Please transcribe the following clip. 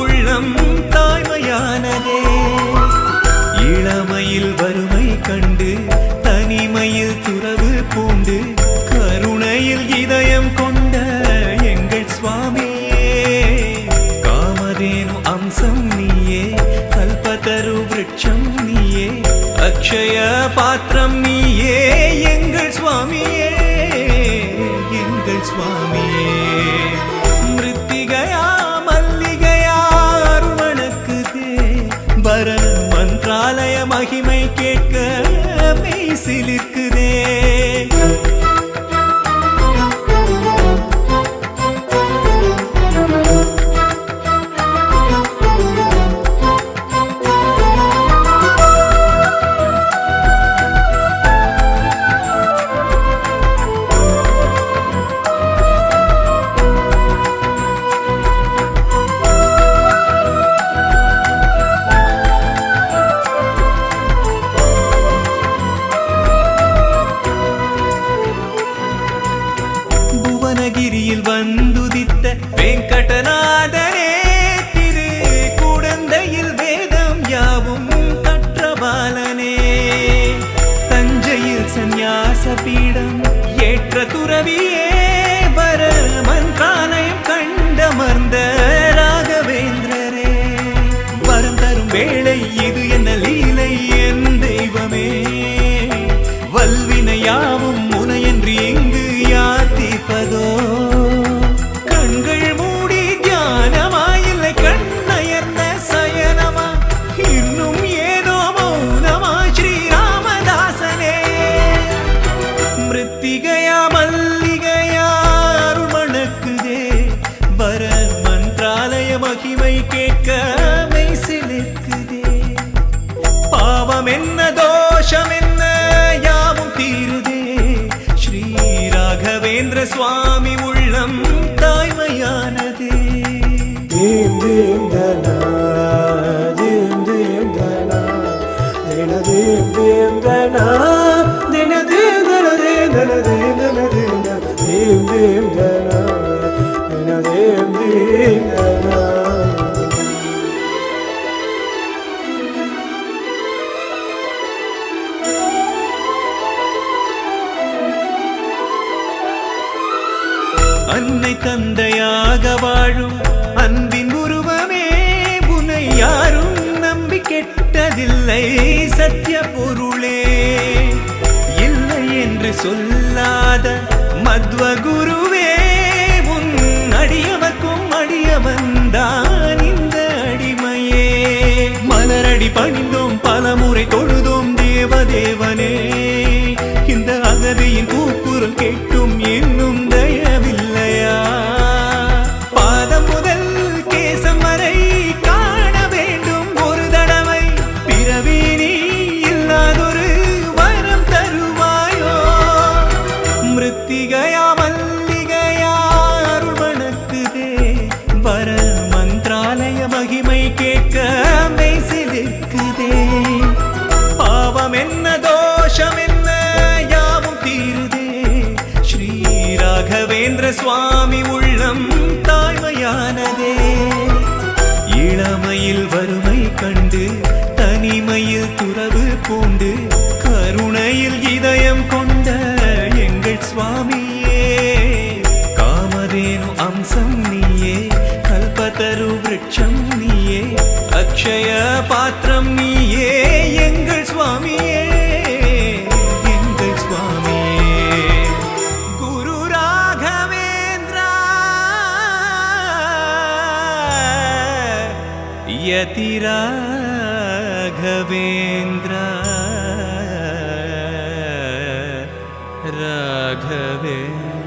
உள்ளம் தாய்மையானதே. இளமையில் வறுமை கண்டு தனிமையில் துறவு பூண்டு கருணையில் இதயம் கொண்ட எங்கள் சுவாமியே. காமதேனு அம்சம் நீயே, கல்பதரு விருட்சம் நீயே, அக்ஷய பாத்திரம் நீயே எங்கள் சுவாமியே, எங்கள் சுவாமியே. மிருத்திகையா மல்லிகையா அருள்வணக்குதே, வர மந்திராலய மகிமை கேட்க மெய் சிலிர்க்குதே. புவனகிரியில் வந்துதித்த வெங்கடநாதனே, திரு குடந்தையில் வேதம் யாவும் கற்றபாலனே. தஞ்சையில் சந்நியாச பீடம் ஏற்ற துறவியே, வர மந்திராலயம் கண்டமர்ந்த ராகவேந்திரரே. வரம் தரும் வேளை இது என்ன லீலை என் தெய்வமே, வல்வினையாவும் முனையன்றி எங்கு யாத்திப்பதோ. கண்கள் மூடி தியானமாயில்லை கண்ணயர்ந்த சயனமா, இன்னும் ஏதோ மௌனமா ஸ்ரீராமதாசனே. மிருத்திகையா மல்லிகையா அருள்மணக்குதே, வர மந்திராலய மகிமை கேட்க மெய் சிலிர்க்குதே. பாவம் என்ன தோஷம் என்ன யாவும் தீருதே, ஸ்ரீ ராகவேந்திர சுவாமி உள்ளம் தாய்மையானதே. தீம் தீம் தனா தீம் தீம் தனா தின தீம் தீம் தனா தின தீம் தன தீம் தன தீம் தன தீம் தீம் தனா தின தீம் தீம் தனா. அன்னை தந்தையாக வாழும் அன்பின் உருவமே, உன்னை யாரும் நம்பி கெட்டதில்லை சத்திய பொருளே. இல்லை என்று சொல்லாத மத்வ குருவே, உன் அடியவர்க்கும் அடியவன்தான் இந்த அடிமையே. மலரடி பணிந்தோம் பலமுறை தொழுதோம் தேவதேவனே, இந்த அகதியின் கூக்குரல் கேட்டும் இன்னும் தயவில்லையா. பாதம் முதல் கேசம் வரை காண வேண்டும் ஒரு தடவை, பிறவி நீ இல்லாதொரு வரம் தருவாயோ. மிருத்திகையா மல்லிகையா அருள்வணக்குதே, வர மந்திராலய மகிமை கேட்க மெய் சிலிர்க்குதே. பாவம் என்ன தோஷம் என்ன யாவும் தீருதே, ஸ்ரீ ராகவேந்திர சுவாமி உள்ளம் தாய்மையானதே. இளமையில் வறுமை கண்டு தனிமையில் துறவு பூண்டு கருணையில் இதயம் கொண்ட எங்கள் சுவாமியே. காமதேனு அம்சம் நீயே, கல்பதரு விருட்சம் நீயே, அக்ஷய பாத்திரம் நீயே எங்கள் சுவாமியே, எங்கள் சுவாமியே. குரு ராகவேந்திரா யதி ராகவேந்திரா ராகவேந்திரா.